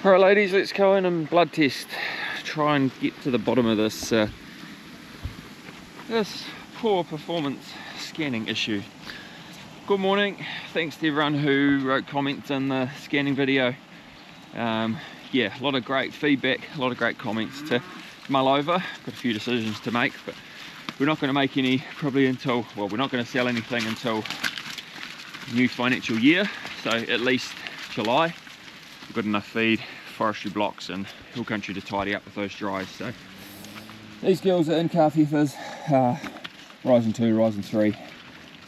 Alright ladies, let's go in and blood test. Try and get to the bottom of this this poor performance scanning issue. Good morning, thanks to everyone who wrote comments in the scanning video. Yeah, a lot of great feedback, a lot of great comments to mull over. Got a few decisions to make, but we're not going to make any probably until, well, we're not going to sell anything until new financial year, so at least July. We've got enough feed, forestry blocks and hill country to tidy up with those dries. So these girls are in calf heifers, rising 2, rising 3.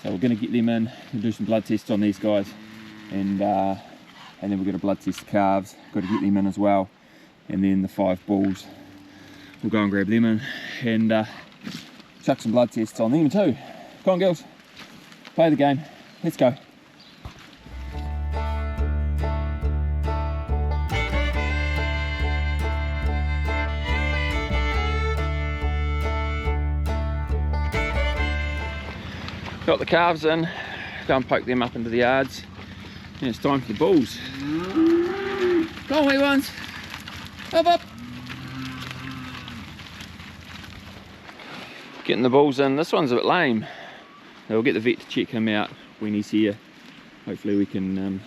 So we're going to get them in and do some blood tests on these guys, and then we're going to blood test the calves. Got to get them in as well, and then the 5 bulls. We'll go and grab them in and chuck some blood tests on them too. Come on girls, play the game. Let's go. Got the calves in, go and poke them up into the yards, and it's time for the bulls. Come on wee ones, up up. Getting the bulls in. This one's a bit lame. We'll get the vet to check him out when he's here. Hopefully we can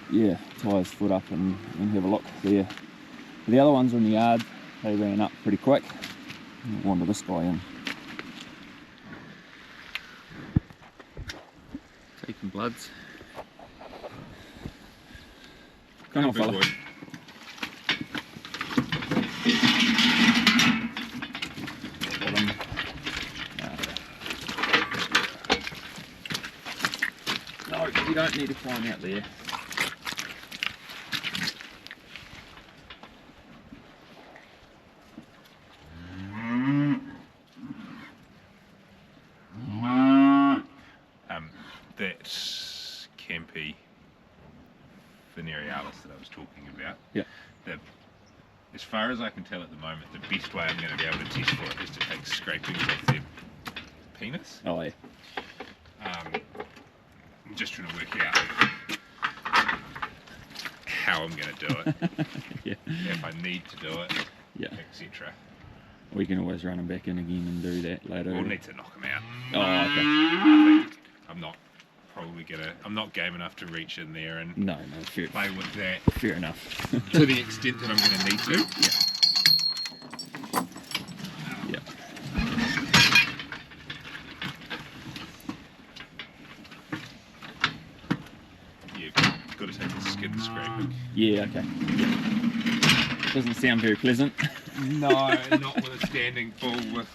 yeah, tie his foot up and have a look there. The other ones are in the yard, they ran up pretty quick. I'll wander this guy in. Taking bloods. Come on fella. No, you don't need to climb out there. That Campy Venerialis that I was talking about. Yeah. As far as I can tell at the moment, the best way I'm going to be able to test for it is to take scrapings off their penis. Oh yeah. I'm just trying to work out how I'm going to do it. Yeah. If I need to do it, Yeah. etc. We can always run them back in again and do that later. We'll need to knock them out. Oh, okay. I think I'm not game enough to reach in there and No, fair, play with that fair enough. to the extent that I'm going to need to. Yeah. You've got to take the skin scraping. Yeah, okay. Yeah. Doesn't sound very pleasant. No, not with a standing bull with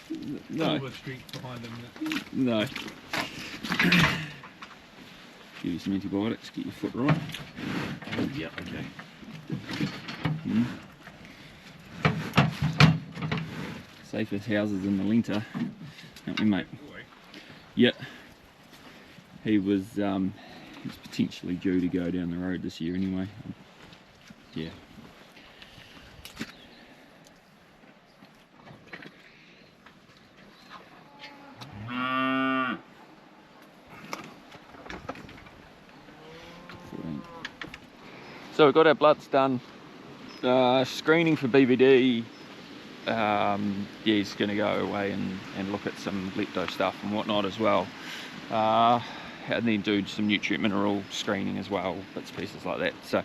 No. all the strength behind him. No. Give you some antibiotics, get your foot right. Yeah, okay. Safest houses in the Lenta, aren't we, mate? Boy. Yeah. He's potentially due to go down the road this year anyway. Yeah. So we've got our bloods done, screening for BVD. Yeah, he's going to go away and look at some lepto stuff and whatnot as well, and then do some nutrient mineral screening as well, bits and pieces like that. So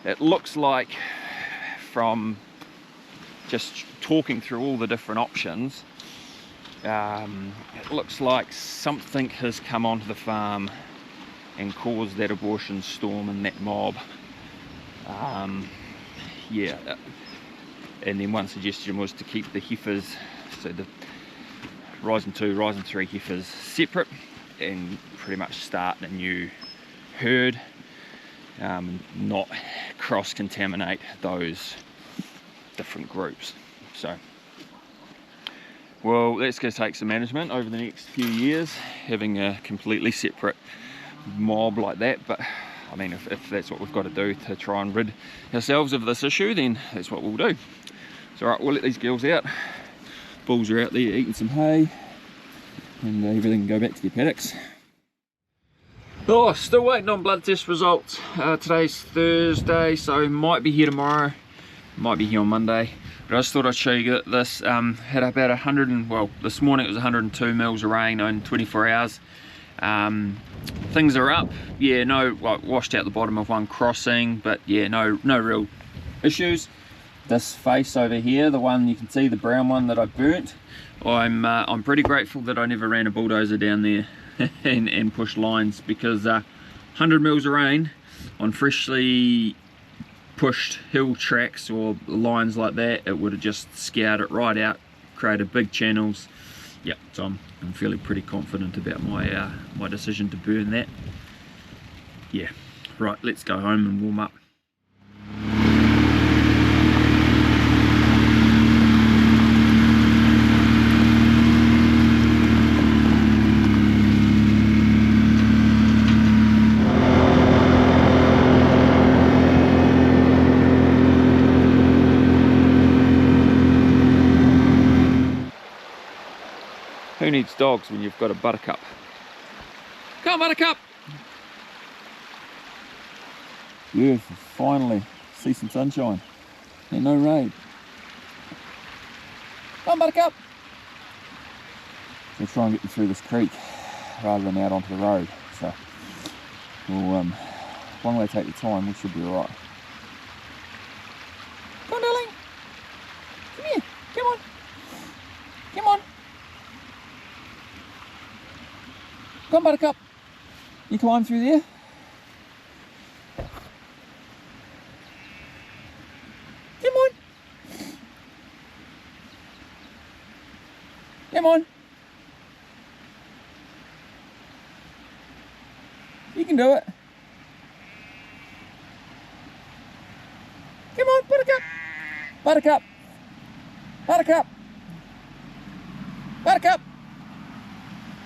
it looks like, from just talking through all the different options, it looks like something has come onto the farm and caused that abortion storm and that mob. Yeah, and then one suggestion was to keep the heifers, so the rising 2, rising 3 heifers separate, and pretty much start a new herd, not cross-contaminate those different groups. So, well, that's going to take some management over the next few years, having a completely separate mob like that, but I mean, if that's what we've got to do to try and rid ourselves of this issue, then that's what we'll do. So right, we'll let these girls out. Bulls are out there eating some hay, and everything can go back to their paddocks. Oh, still waiting on blood test results. Today's Thursday, so might be here tomorrow, might be here on Monday. But I just thought I'd show you this. Had about 100 and, well, this morning it was 102 mils of rain in 24 hours. Things are up. Yeah, no, like, washed out the bottom of one crossing, but yeah, no real issues. This face over here, the one you can see, the brown one that I burnt, I'm pretty grateful that I never ran a bulldozer down there and pushed lines, because 100 mils of rain on freshly pushed hill tracks or lines like that, it would have just scoured it right out, created big channels. Yeah, so I'm feeling pretty confident about my my decision to burn that. Yeah, right, let's go home and warm up. Who needs dogs when you've got a buttercup? Come on, buttercup! Yes, finally see some sunshine and no rain. Come on, buttercup! We'll try and get you through this creek rather than out onto the road. So we'll one way to take the time, we should be alright. Come on, darling! Come here! Come on! Come on! Come on, buttercup! You climb through there? Come on! Come on! You can do it! Come on, buttercup! Buttercup! Buttercup! Buttercup!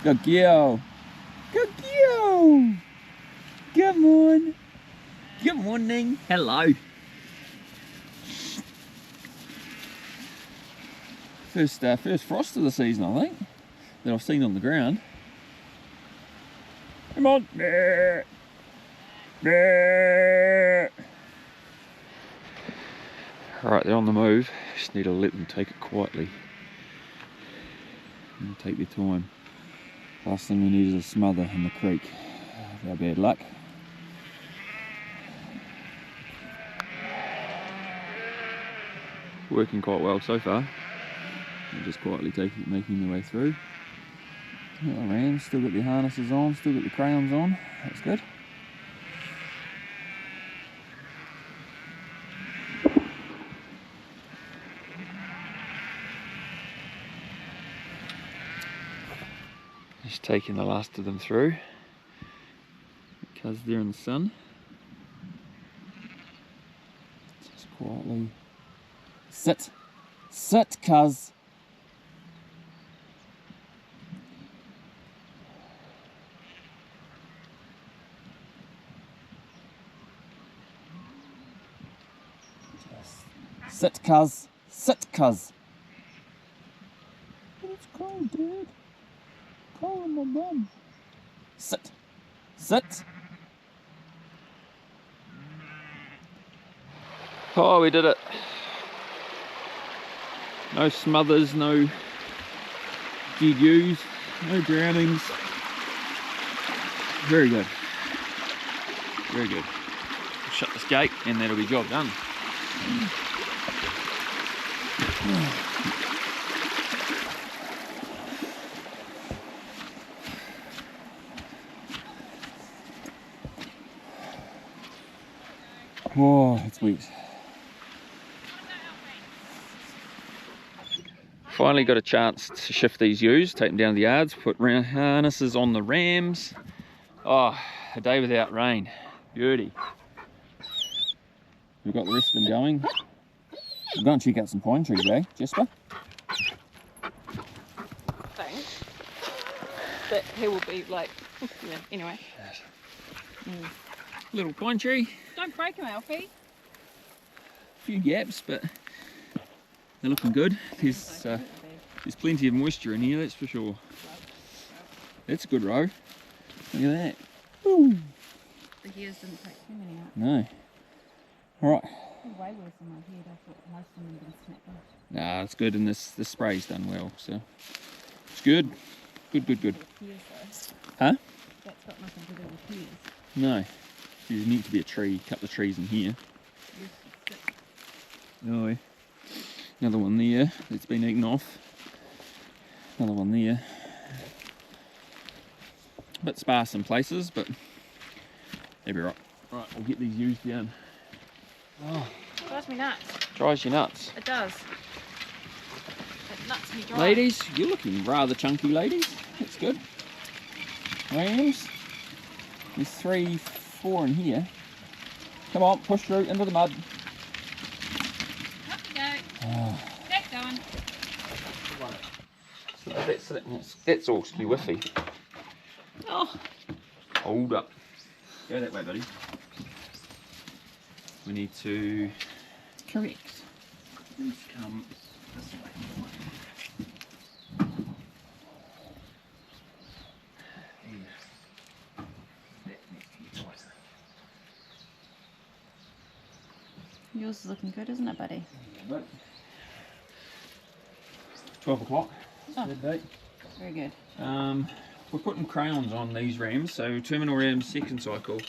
Good girl! Good girl! Come on! Good morning! Hello! First frost of the season, I think, that I've seen on the ground. Come on! Alright, they're on the move. Just need to let them take it quietly and take their time. Last thing we need is a smother in the creek. Our bad luck. Working quite well so far. They're just quietly making their way through. The rams still got their harnesses on, still got their crayons on. That's good. Just taking the last of them through because they're in the sun. Just quietly sit, cuz. Sit, cuz. Sit, cuz. It's cold, Dad. Cold on my bum. Sit. Sit. Oh, we did it. No smothers, no dead ewes, no drownings. Very good. Very good. We'll shut this gate and that'll be job done. Oh, it's wet. Finally got a chance to shift these ewes, take them down to the yards, put harnesses on the rams. Oh, a day without rain. Beauty. We've got the rest of them going. We'll go and check out some pine trees, eh, Jasper? Thanks. But he will be like, yeah, anyway. Little pine tree. Don't break him, Alfie. A few gaps, but they're looking good. There's plenty of moisture in here, that's for sure. That's a good row. Look at that. Ooh. The gears didn't take too many out. No. Alright. Way worse than my head. I thought most of them had been snapped off. Nah, it's good, and this spray's done well, so it's good. Good. Gears, Huh? that's got nothing to do with gears. No. There's meant to be a tree, a couple of trees in here. Yes, it's thick. Oh, yeah. Another one there that's been eaten off. Another one there. A bit sparse in places, but they'll be right. Right, we'll get these used down. Oh, It drives me nuts. dries your nuts. It does. It nuts me dry. Ladies, you're looking rather chunky, ladies. That's good. Rams. There's 3, 4 in here. Come on, push through into the mud. Up you go. Oh. Get going. That's all whiffy. Oh, Hold up. Go that way, buddy. We need to correct. These come this way. yours is looking good, isn't it, buddy? 12 o'clock. Oh. Good date. Very good. We're putting crowns on these rams, so terminal rams, second cycle.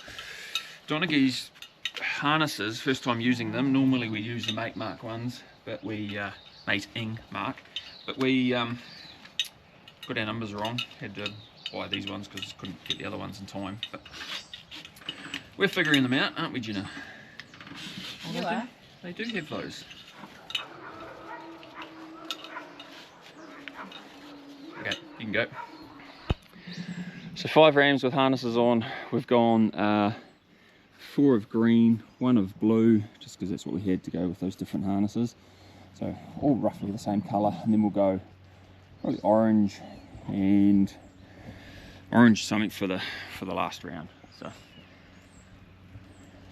Donaghy's harnesses, first time using them. Normally we use the mate mark ones, but we mating mark, but we got our numbers wrong. Had to buy these ones because couldn't get the other ones in time. But we're figuring them out, aren't we, Genna? You are. They do have those. Okay, you can go. So 5 rams with harnesses on. We've gone 4 of green, 1 of blue, just because that's what we had to go with those different harnesses. So all roughly the same colour, and then we'll go probably orange and orange something for the last round. So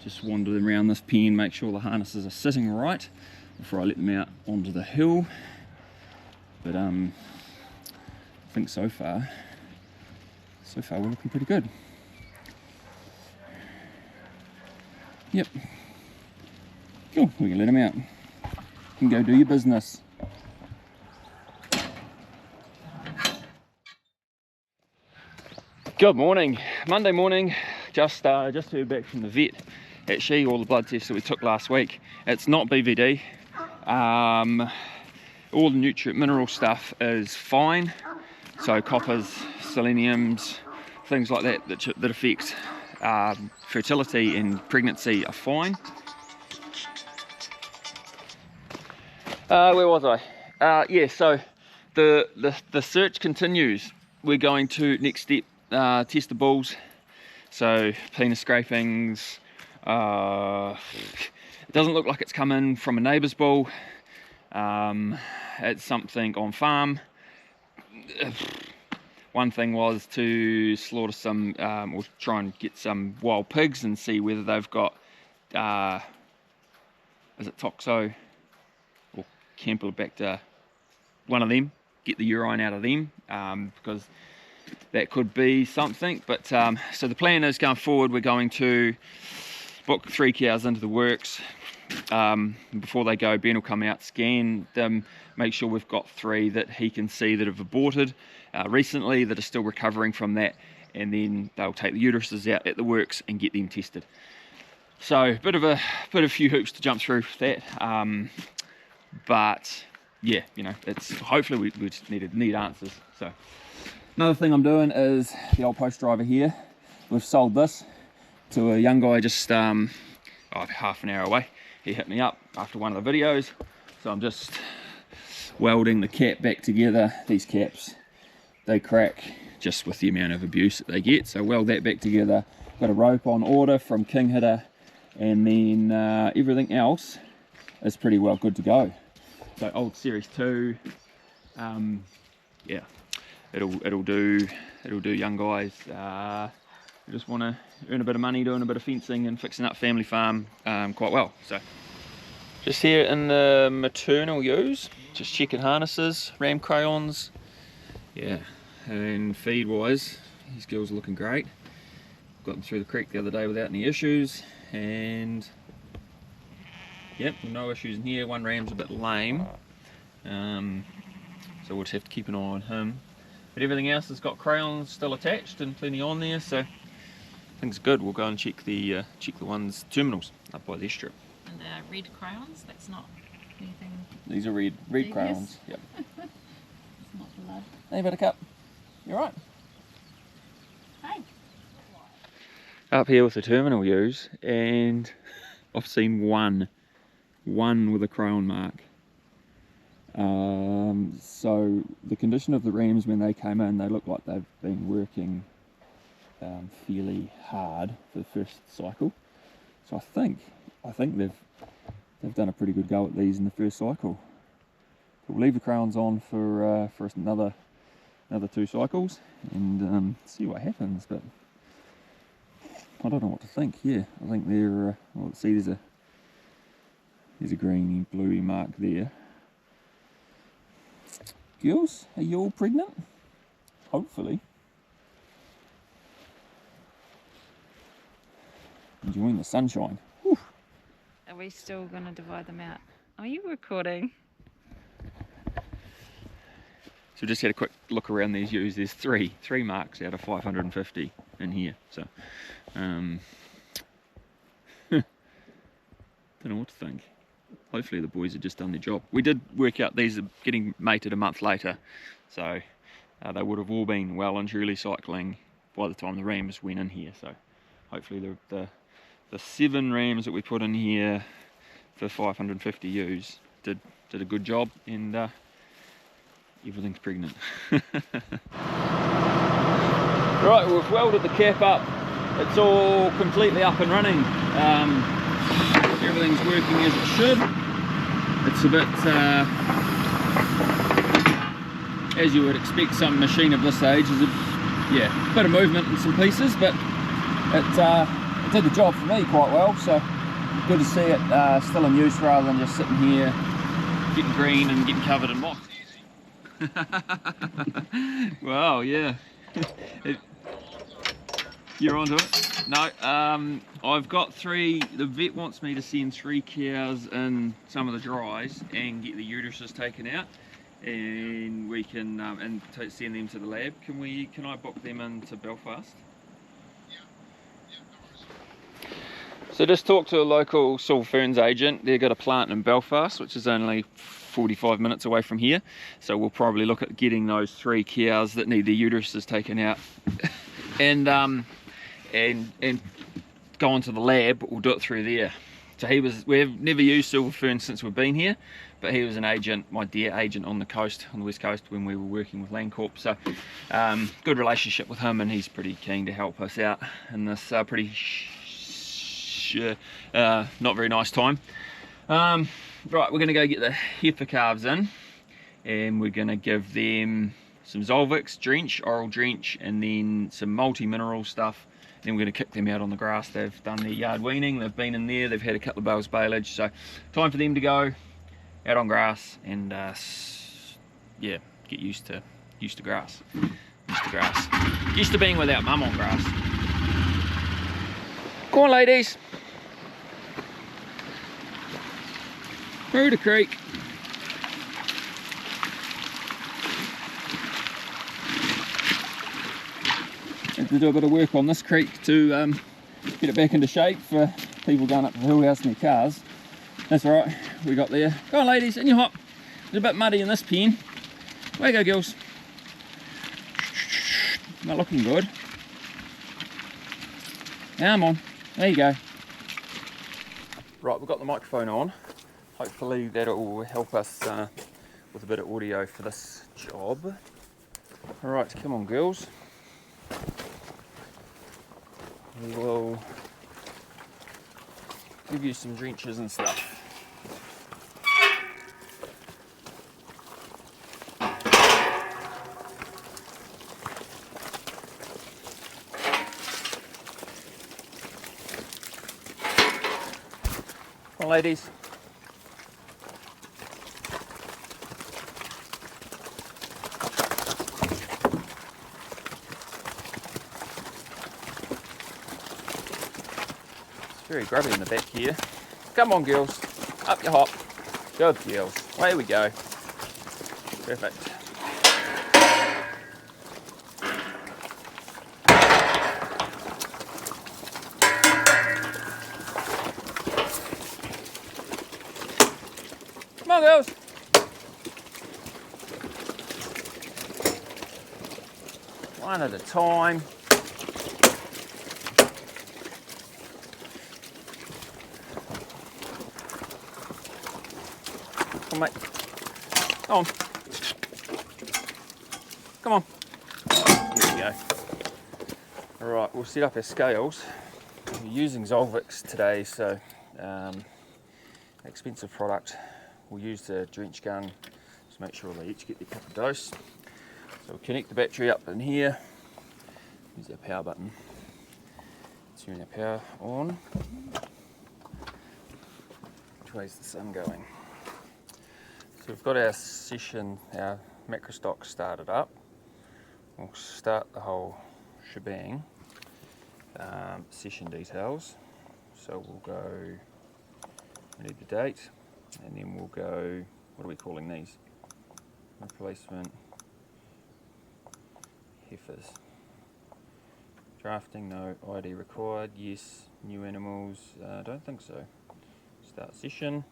just wander them around this pen, make sure the harnesses are sitting right before I let them out onto the hill. But I think so far we're looking pretty good. Yep. Cool, we can let them out. You can go do your business. Good morning. Monday morning, just heard back from the vet. Actually, all the blood tests that we took last week, it's not BVD. All the nutrient mineral stuff is fine. So coppers, seleniums, things like that affect fertility and pregnancy are fine. Where was I? Yeah, so the search continues. We're going to, next step, test the bulls. So penis scrapings. It doesn't look like it's come in from a neighbour's bull. It's something on farm. One thing was to slaughter some, or try and get some wild pigs and see whether they've got, is it toxo or Campylobacter, one of them, get the urine out of them, because that could be something. But so the plan is, going forward, we're going to book 3 cows into the works. Before they go, Ben will come out, scan them, make sure we've got 3 that he can see that have aborted recently, that are still recovering from that, and then they'll take the uteruses out at the works and get them tested. So bit of a few hoops to jump through for that, but yeah, you know, it's hopefully we just need answers. So another thing I'm doing is the old post driver here. We've sold this to a young guy just half an hour away. He hit me up after one of the videos, so I'm just welding the cap back together. These caps, they crack just with the amount of abuse that they get, so weld that back together. Got a rope on order from King Hitter, and then everything else is pretty well good to go. So old Series 2, yeah, it'll do young guys who just want to earn a bit of money doing a bit of fencing and fixing up family farm quite well. So just here in the maternal ewes, just checking harnesses, ram crayons, yeah, and feed wise these girls are looking great. got them through the creek the other day without any issues, and yep, no issues in here. One ram's a bit lame, so we'll just have to keep an eye on him. But everything else has got crayons still attached and plenty on there, so things are good. We'll go and check the ones terminals up by the estuary. And they are red crayons. That's not anything. These are red crayons. Yep. It's not blood. Hey, Buttercup, you right? Hey. Up here with the terminal ewes, and I've seen one with a crayon mark. So the condition of the rams when they came in, they look like they've been working fairly hard for the first cycle. So I think they've done a pretty good go at these in the first cycle. We'll leave the crayons on for another 2 cycles and see what happens. But I don't know what to think. Yeah, I think they're. Well, see, there's a greeny, bluey mark there. Girls, are you all pregnant? Hopefully. Enjoying the sunshine. Whew. Are we still going to divide them out? Are you recording? So just had a quick look around these ewes. There's three marks out of 550 in here. So, don't know what to think. Hopefully the boys have just done their job. We did work out these are getting mated a month later, so they would have all been well and truly cycling by the time the rams went in here. So hopefully the 7 rams that we put in here for 550 ewes did a good job, and everything's pregnant. Right, we've welded the cap up. It's all completely up and running. Everything's working as it should. It's a bit, as you would expect some machine of this age, is a bit of movement in some pieces, but it did the job for me quite well, so good to see it still in use rather than just sitting here getting green and getting covered in moss. Wow, yeah. You're onto it? No, I've got 3, the vet wants me to send 3 cows in some of the dries and get the uteruses taken out, and we can send them to the lab. Can I book them into Belfast? So just talk to a local silver ferns agent. They've got a plant in Belfast, which is only 45 minutes away from here. So we'll probably look at getting those 3 cows that need their uteruses taken out and go on to the lab, but we'll do it through there. So we've never used silver fern since we've been here, but he was an agent, my dear agent on the coast, on the west coast, when we were working with Landcorp. So good relationship with him, and he's pretty keen to help us out in this not very nice time. Right, we're going to go get the heifer calves in, and we're going to give them some Zolvix, drench, oral drench, and then some multi-mineral stuff. Then we're going to kick them out on the grass. They've done their yard weaning, they've been in there, they've had a couple of bales baleage, so time for them to go out on grass and yeah, get used to grass. Used to being without mum on grass. Go on, ladies. Through the creek. Have to do a bit of work on this creek to get it back into shape for people going up the hill housing their cars. That's all right, we got there. Go on, ladies, in your hop. It's a bit muddy in this pen. Way you go, girls. Not looking good. Come on, there you go. Right, we've got the microphone on. Hopefully that'll help us with a bit of audio for this job. All right, come on, girls. We will give you some drenches and stuff. Come on, ladies. Very grubby in the back here. Come on, girls. Up you hop. Good girls. Away we go. Perfect. Come on, girls. One at a time. Come on, mate. Come on. Come on. Here we go. Alright, we'll set up our scales. We're using Zolvix today, so expensive product. We'll use the drench gun to make sure they each get their proper dose. So we'll connect the battery up in here. Use our power button. Turn our power on. Which way's the sun going? So we've got our session, our macro stock started up. We'll start the whole shebang. Session details. So we'll go, we need the date, and then we'll go, what are we calling these? Replacement heifers. Drafting, no. ID required, yes. New animals, don't think so. Start session.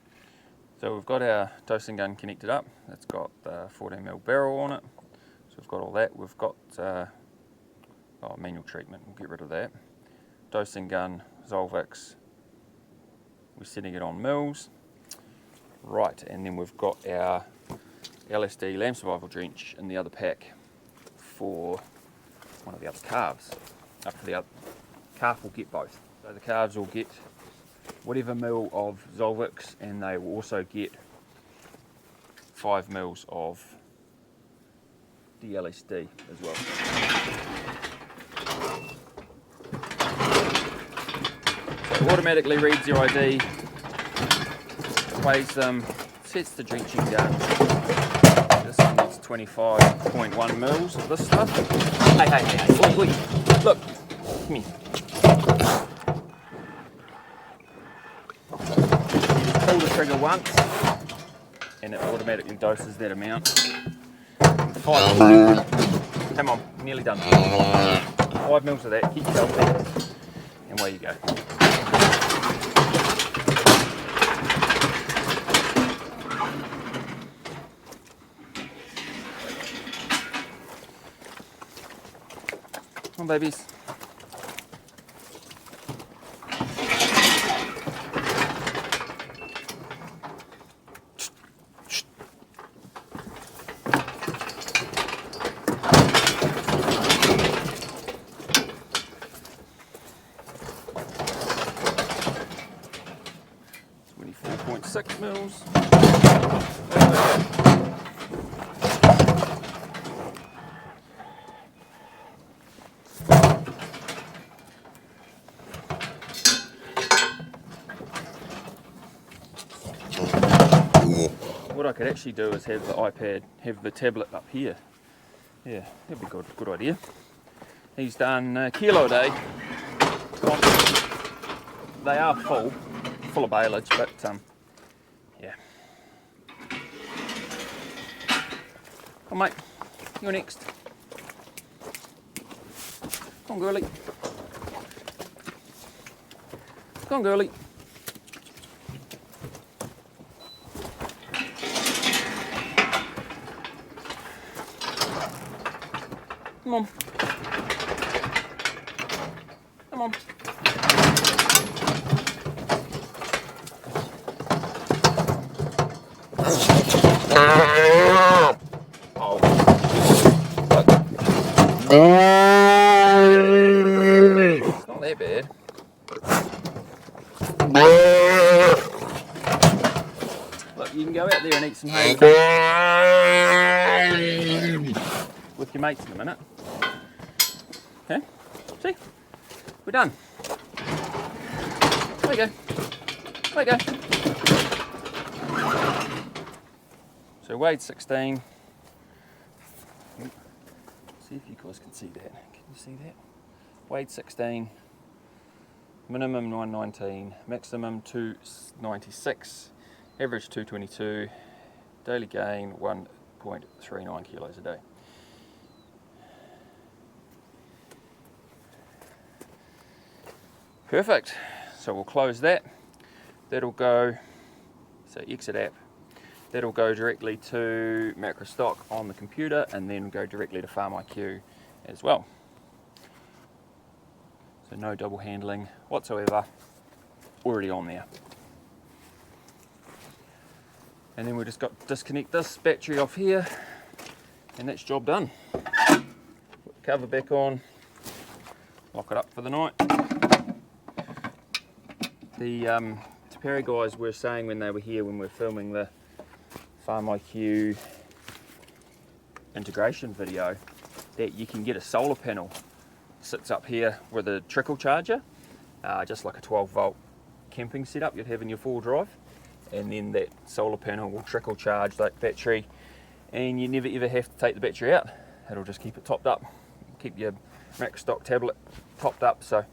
So we've got our dosing gun connected up. It's got the 14mm barrel on it. So we've got all that. We've got manual treatment. We'll get rid of that. Dosing gun, Zolvix. We're setting it on mils. Right, and then we've got our LSD lamb survival drench in the other pack for one of the other calves. Up to the other calf will get both. So the calves will get whatever mil of Zolvix, and they will also get 5 mils of the LSD as well. So it automatically reads your ID, weighs them, sets the drenching gun. This one needs 25.1 mils of this stuff. Hey, oi. Look, come here. Pull the trigger once, and it automatically doses that amount. 5, come on, nearly done. 5 mils of that, keep yourself there, and away you go. Come on, babies. Mils. What I could actually do is have the iPad, have the tablet up here. Yeah, that'd be a good idea. He's done a kilo a day. They are full of baleage, but yeah. Come on, mate. You're next. Come on, girlie. Come on, girlie. Come on. Come on. It's not that bad. Look, you can go out there and eat some hay with your mates in a minute. Okay, see? We're done. There you go. There you go. So weighed 16. See if you guys can see that. Can you see that? Weighed 16. minimum 119, maximum 296, average 222, daily gain 1.39 kilos a day. Perfect, so we'll close that. That'll go, so exit app, that'll go directly to macro stock on the computer and then go directly to Farm IQ as well. So no double handling whatsoever, already on there. And then we just got to disconnect this battery off here and that's job done. Put the cover back on, lock it up for the night. The Taperi guys were saying when they were here, when we were filming the Farm IQ integration video, that you can get a solar panel sits up here with a trickle charger, just like a 12-volt camping setup you'd have in your 4-drive, and then that solar panel will trickle charge that battery and you never ever have to take the battery out. It'll just keep it topped up, keep your macro stock tablet topped up. So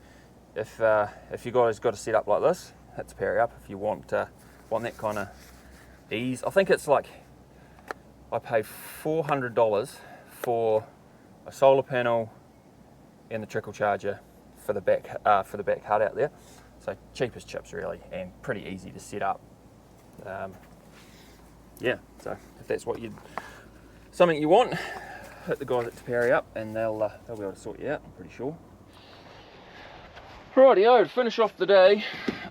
if you guys got a setup like this, hit Taperi up if you want that kind of ease. I think it's like, I paid $400 for a solar panel and the trickle charger for the back hut out there. So cheap as chips really, and pretty easy to set up. Yeah, so if that's something you want, hit the guys at Taperi up and they'll be able to sort you out, I'm pretty sure. Rightio, to finish off the day,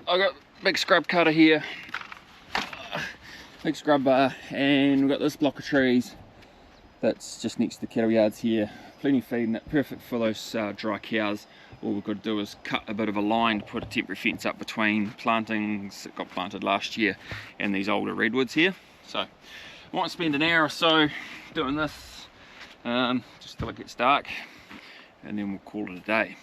I got big scrub cutter here, big scrub bar, and we've got this block of trees that's just next to the cattle yards here. Plenty of feed in it, perfect for those dry cows. All we've got to do is cut a bit of a line to put a temporary fence up between plantings that got planted last year and these older redwoods here. So I might spend an hour or so doing this just till it gets dark, and then we'll call it a day.